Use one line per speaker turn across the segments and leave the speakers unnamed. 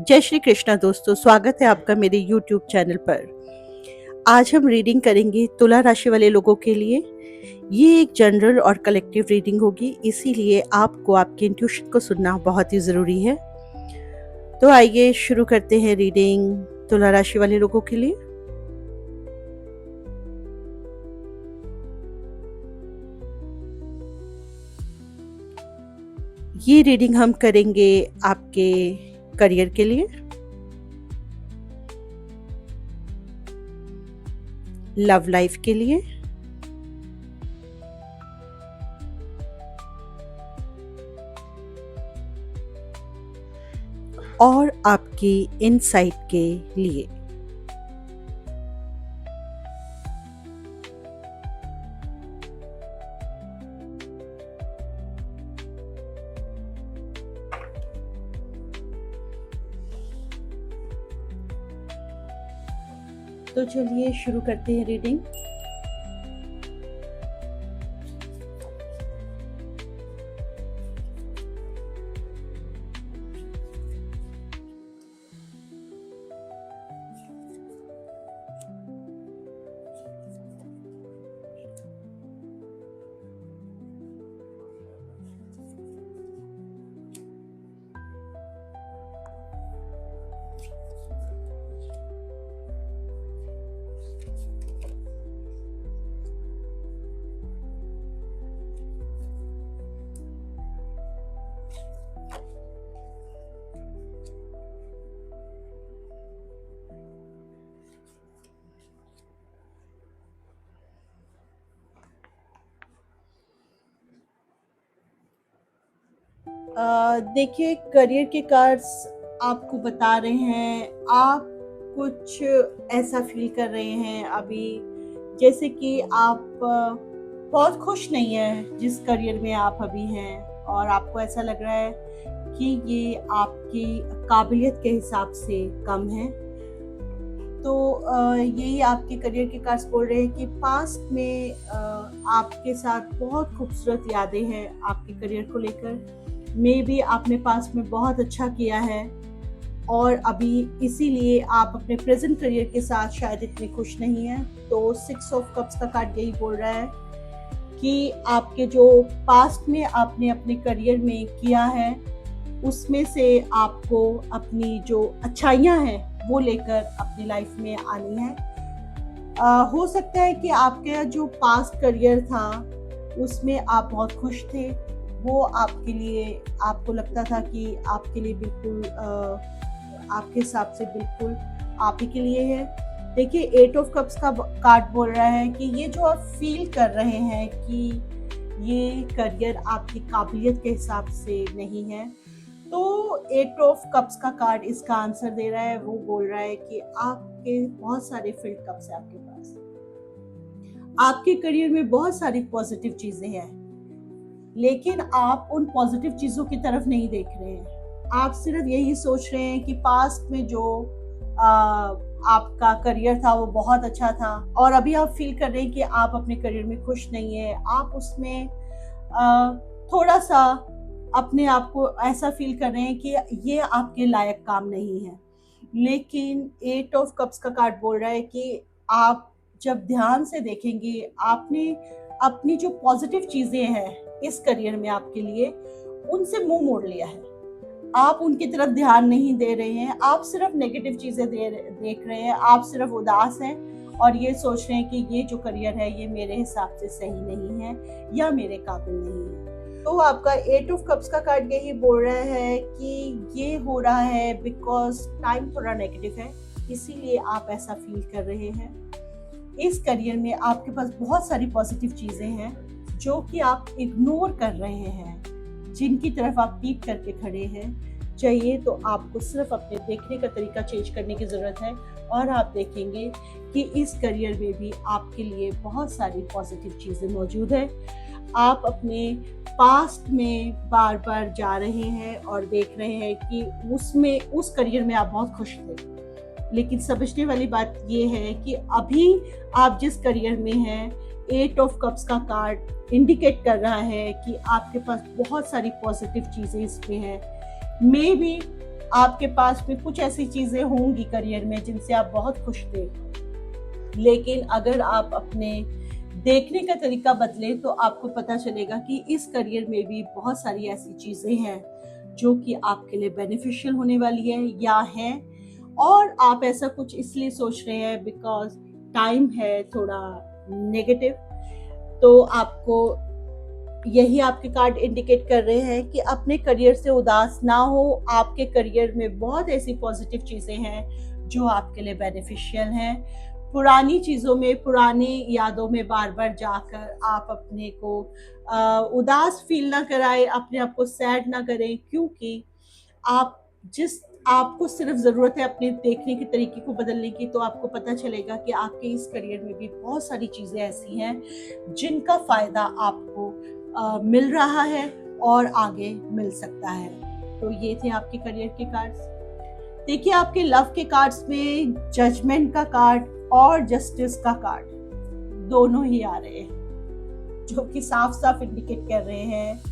जय श्री कृष्णा दोस्तों, स्वागत है आपका मेरे YouTube चैनल पर। आज हम रीडिंग करेंगे तुला राशि वाले लोगों के लिए। ये एक जनरल और कलेक्टिव रीडिंग होगी, इसीलिए आपको आपके इंट्यूशन को सुनना बहुत ही ज़रूरी है। तो आइए शुरू करते हैं रीडिंग तुला राशि वाले लोगों के लिए। ये रीडिंग हम करेंगे आपके करियर के लिए, लव लाइफ के लिए, और आपकी इनसाइट के लिए। तो चलिए शुरू करते हैं रीडिंग। देखिए, करियर के कार्ड्स आपको बता रहे हैं, आप कुछ ऐसा फील कर रहे हैं अभी, जैसे कि आप बहुत खुश नहीं हैं जिस करियर में आप अभी हैं, और आपको ऐसा लग रहा है कि ये आपकी काबिलियत के हिसाब से कम है। तो यही आपके करियर के कार्ड्स बोल रहे हैं कि पास्ट में आपके साथ बहुत खूबसूरत यादें हैं आपके करियर को लेकर। मे बी आपने पास्ट में बहुत अच्छा किया है और अभी इसीलिए आप अपने प्रेजेंट करियर के साथ शायद इतने खुश नहीं हैं। तो 6 ऑफ कप्स का कार्ड यही बोल रहा है कि आपके जो पास्ट में आपने अपने करियर में किया है, उसमें से आपको अपनी जो अच्छाइयाँ हैं वो लेकर अपनी लाइफ में आनी है। हो सकता है कि आपका जो पास्ट करियर था उसमें आप बहुत खुश थे, वो आपके लिए, आपको लगता था कि आपके लिए बिल्कुल आपके हिसाब से बिल्कुल आप ही के लिए है। देखिए, 8 ऑफ कप्स का कार्ड बोल रहा है कि ये जो आप फील कर रहे हैं कि ये करियर आपकी काबिलियत के हिसाब से नहीं है, तो 8 ऑफ कप्स का कार्ड इसका आंसर दे रहा है। वो बोल रहा है कि आपके बहुत सारे फील्ड कप्स है आपके पास, आपके करियर में बहुत सारी पॉजिटिव चीजें हैं, लेकिन आप उन पॉजिटिव चीजों की तरफ नहीं देख रहे हैं। आप सिर्फ यही सोच रहे हैं कि पास्ट में जो आपका करियर था वो बहुत अच्छा था, और अभी आप फील कर रहे हैं कि आप अपने करियर में खुश नहीं है। आप उसमें थोड़ा सा अपने आप को ऐसा फील कर रहे हैं कि ये आपके लायक काम नहीं है। लेकिन 8 ऑफ कप्स का कार्ड बोल रहा है कि आप जब ध्यान से देखेंगे, आपने अपनी जो पॉजिटिव चीजें हैं इस करियर में आपके लिए, उनसे मुंह मोड़ लिया है। आप उनकी तरफ ध्यान नहीं दे रहे हैं, आप सिर्फ नेगेटिव चीजें देख रहे हैं, आप सिर्फ उदास हैं और ये सोच रहे हैं कि ये जो करियर है ये मेरे हिसाब से सही नहीं है या मेरे काबिल नहीं है। तो आपका 8 ऑफ कप्स का कार्ड यही बोल रहा है कि ये हो रहा है बिकॉज टाइम थोड़ा नेगेटिव है, इसीलिए आप ऐसा फील कर रहे हैं। इस करियर में आपके पास बहुत सारी पॉजिटिव चीजें हैं जो कि आप इग्नोर कर रहे हैं, जिनकी तरफ आप पीठ करके खड़े हैं। चाहिए तो आपको सिर्फ अपने देखने का तरीका चेंज करने की ज़रूरत है, और आप देखेंगे कि इस करियर में भी आपके लिए बहुत सारी पॉजिटिव चीज़ें मौजूद हैं। आप अपने पास्ट में बार बार जा रहे हैं और देख रहे हैं कि उसमें, उस करियर में आप बहुत खुश थे, लेकिन समझने वाली बात ये है कि अभी आप जिस करियर में हैं, 8 ऑफ कप्स का कार्ड इंडिकेट कर रहा है कि आपके पास बहुत सारी पॉजिटिव चीज़ें इसमें हैं। मे बी आपके पास में कुछ ऐसी चीजें होंगी करियर में जिनसे आप बहुत खुश थे, लेकिन अगर आप अपने देखने का तरीका बदले तो आपको पता चलेगा कि इस करियर में भी बहुत सारी ऐसी चीजें हैं जो कि आपके लिए बेनिफिशियल होने वाली है या है, और आप ऐसा कुछ इसलिए सोच रहे हैं बिकॉज टाइम है थोड़ा नेगेटिव। तो आपको यही आपके कार्ड इंडिकेट कर रहे हैं कि अपने करियर से उदास ना हो। आपके करियर में बहुत ऐसी पॉजिटिव चीजें हैं जो आपके लिए बेनिफिशियल हैं। पुरानी चीजों में, पुरानी यादों में बार बार जाकर आप अपने को उदास फील ना कराएं, अपने आप को सैड ना करें, क्योंकि आपको सिर्फ ज़रूरत है अपने देखने के तरीके को बदलने की, तो आपको पता चलेगा कि आपके इस करियर में भी बहुत सारी चीज़ें ऐसी हैं जिनका फ़ायदा आपको मिल रहा है और आगे मिल सकता है। तो ये थे आपके करियर के कार्ड्स। देखिए, आपके लव के कार्ड्स में जजमेंट का कार्ड और जस्टिस का कार्ड दोनों ही आ रहे हैं, जो कि साफ साफ इंडिकेट कर रहे हैं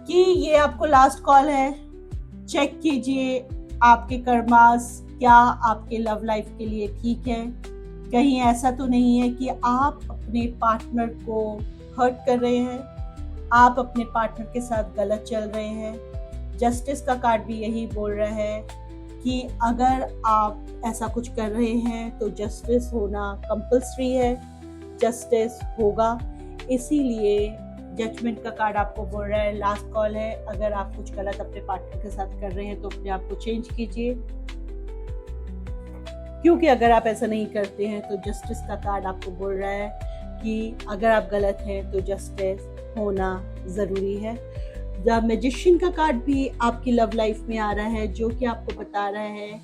कि ये आपको लास्ट कॉल है। चेक कीजिए आपके कर्मास क्या आपके लव लाइफ के लिए ठीक है। कहीं ऐसा तो नहीं है कि आप अपने पार्टनर को हर्ट कर रहे हैं, आप अपने पार्टनर के साथ गलत चल रहे हैं। जस्टिस का कार्ड भी यही बोल रहा है कि अगर आप ऐसा कुछ कर रहे हैं तो जस्टिस होना कंपल्सरी है, जस्टिस होगा। इसीलिए जजमेंट का कार्ड आपको बोल रहा है लास्ट कॉल है। अगर आप कुछ गलत अपने पार्टनर के साथ कर रहे हैं तो अपने आप को चेंज कीजिए, क्योंकि अगर आप ऐसा नहीं करते हैं तो जस्टिस का कार्ड आपको बोल रहा है कि अगर आप गलत हैं तो जस्टिस होना ज़रूरी है। द मैजिशियन का कार्ड भी आपकी लव लाइफ में आ रहा है, जो कि आपको बता रहा है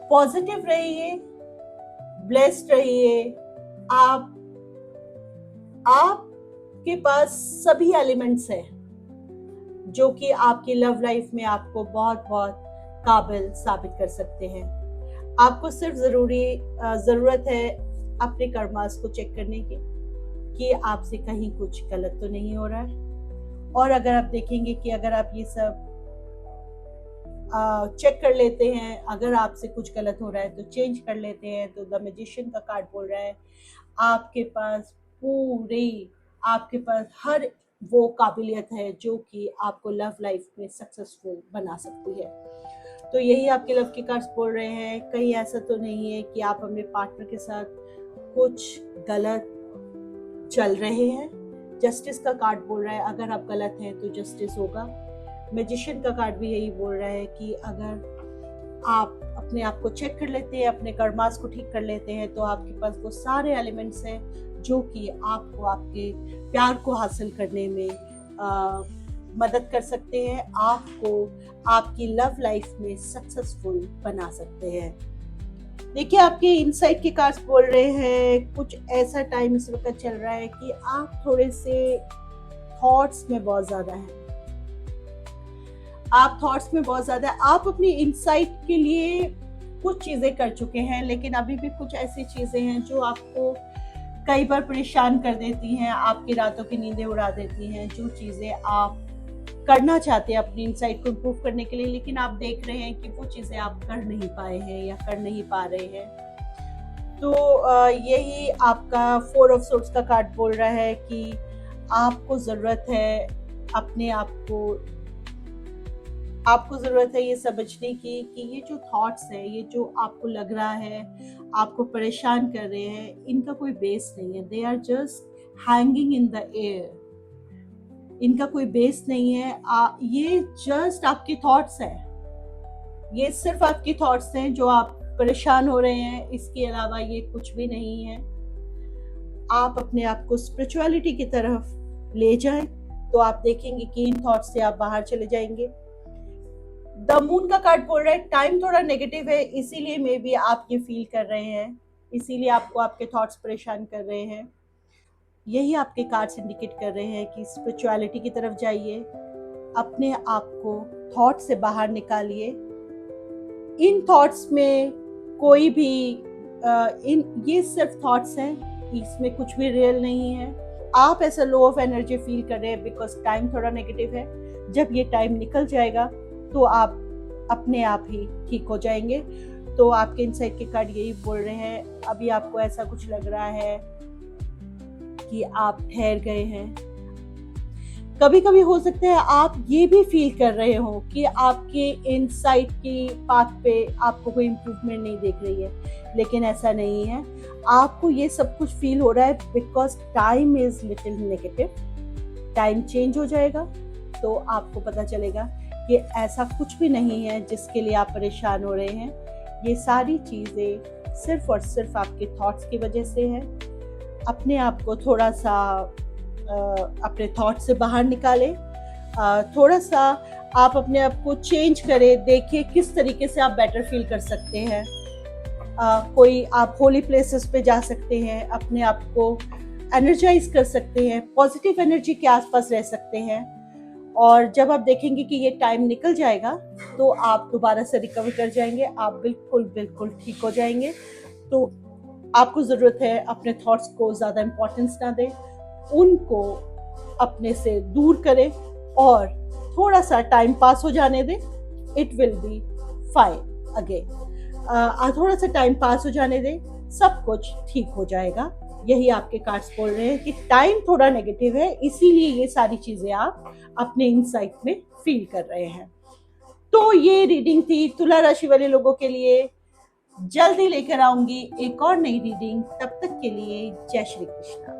पॉजिटिव रहिए, ब्लेस्ड रहिए। आपके पास सभी एलिमेंट्स हैं जो कि आपकी लव लाइफ में आपको बहुत बहुत काबिल साबित कर सकते हैं। आपको सिर्फ ज़रूरत है अपने कर्मास को चेक करने की कि आपसे कहीं कुछ गलत तो नहीं हो रहा है। और अगर आप देखेंगे कि अगर आप ये सब चेक कर लेते हैं, अगर आपसे कुछ गलत हो रहा है तो चेंज कर लेते हैं, तो द मैजिशियन का कार्ड बोल रहा है आपके पास हर वो काबिलियत है जो कि आपको लव लाइफ में सक्सेसफुल बना सकती है। तो यही आपके लव के कार्ड्स बोल रहे हैं। कहीं ऐसा तो नहीं है कि आप अपने पार्टनर के साथ कुछ गलत चल रहे हैं। जस्टिस का कार्ड बोल रहा है अगर आप गलत हैं तो जस्टिस होगा। मैजिशियन का कार्ड भी यही बोल रहा है कि अगर आप अपने आप को चेक कर लेते हैं, अपने कर्मास को ठीक कर लेते हैं, तो आपके पास वो सारे एलिमेंट्स हैं जो कि आपको आपके प्यार को हासिल करने में मदद कर सकते हैं, आपको आपकी लव लाइफ में सक्सेसफुल बना सकते हैं। देखिए, आपके इनसाइट के कार्ड्स बोल रहे हैं कुछ ऐसा टाइम इस वक्त चल रहा है कि आप थोड़े से थॉट्स में बहुत ज़्यादा हैं। आप अपनी इनसाइट के लिए कुछ चीज़ें कर चुके हैं, लेकिन अभी भी कुछ ऐसी चीज़ें हैं जो आपको कई बार परेशान कर देती हैं, आपकी रातों की नींदें उड़ा देती हैं। जो चीज़ें आप करना चाहते हैं अपनी इनसाइट को इम्प्रूव करने के लिए, लेकिन आप देख रहे हैं कि वो चीज़ें आप कर नहीं पाए हैं या कर नहीं पा रहे हैं। तो यही आपका 4 ऑफ सोर्ड्स का कार्ड बोल रहा है कि आपको ज़रूरत है आपको ज़रूरत है ये समझने की कि ये जो थॉट्स है, ये जो आपको लग रहा है, आपको परेशान कर रहे हैं, इनका कोई बेस नहीं है। They are just hanging in the air. इनका कोई बेस नहीं है। ये जस्ट आपकी थॉट्स हैं। ये सिर्फ आपकी थॉट्स हैं जो आप परेशान हो रहे हैं। इसके अलावा ये कुछ भी नहीं है। आप अपने आप को स्पिरिचुअलिटी की तरफ ले जाएं तो आप देखेंगे कि इन थॉट्स से आप बाहर चले जाएंगे। द मून का कार्ड बोल रहा है टाइम थोड़ा नेगेटिव है, इसीलिए मे बी आप ये फील कर रहे हैं, इसीलिए आपको आपके थॉट्स परेशान कर रहे हैं। यही आपके कार्ड्स इंडिकेट कर रहे हैं कि स्पिरिचुअलिटी की तरफ जाइए, अपने आप को थॉट से बाहर निकालिए। इन थॉट्स में कोई भी ये सिर्फ थॉट्स हैं, इसमें कुछ भी रियल नहीं है। आप ऐसा लो ऑफ एनर्जी फील कर रहे हैं बिकॉज टाइम थोड़ा नेगेटिव है। जब ये टाइम निकल जाएगा तो आप अपने आप ही ठीक हो जाएंगे। तो आपके इनसाइड के कार्ड यही बोल रहे हैं, अभी आपको ऐसा कुछ लग रहा है कि आप ठहर गए हैं। कभी कभी हो सकता है आप ये भी फील कर रहे हो कि आपके इनसाइड की पाथ पे आपको कोई इम्प्रूवमेंट नहीं दिख रही है, लेकिन ऐसा नहीं है। आपको ये सब कुछ फील हो रहा है because time is little negative. Time change हो जाएगा तो आपको पता चलेगा कि ऐसा कुछ भी नहीं है जिसके लिए आप परेशान हो रहे हैं। ये सारी चीज़ें सिर्फ और सिर्फ आपके थॉट्स की वजह से है। अपने आप को थोड़ा सा अपने थॉट से बाहर निकालें, थोड़ा सा आप अपने आप को चेंज करें, देखिए किस तरीके से आप बेटर फील कर सकते हैं। कोई आप होली प्लेसेस पे जा सकते हैं, अपने आप को एनर्जाइज कर सकते हैं, पॉजिटिव एनर्जी के आसपास रह सकते हैं। और जब आप देखेंगे कि ये टाइम निकल जाएगा तो आप दोबारा से रिकवर कर जाएंगे, आप बिल्कुल बिल्कुल ठीक हो जाएंगे। तो आपको ज़रूरत है अपने थॉट्स को ज़्यादा इम्पोर्टेंस ना दें, उनको अपने से दूर करें और थोड़ा सा टाइम पास हो जाने दें। It will be fine again. थोड़ा सा टाइम पास हो जाने दें, सब कुछ ठीक हो जाएगा। यही आपके कार्ड्स बोल रहे हैं कि टाइम थोड़ा नेगेटिव है, इसीलिए ये सारी चीज़ें आप अपने इनसाइट में फील कर रहे हैं। तो ये रीडिंग थी तुला राशि वाले लोगों के लिए। जल्दी लेकर आऊंगी एक और नई रीडिंग, तब तक के लिए जय श्री कृष्ण।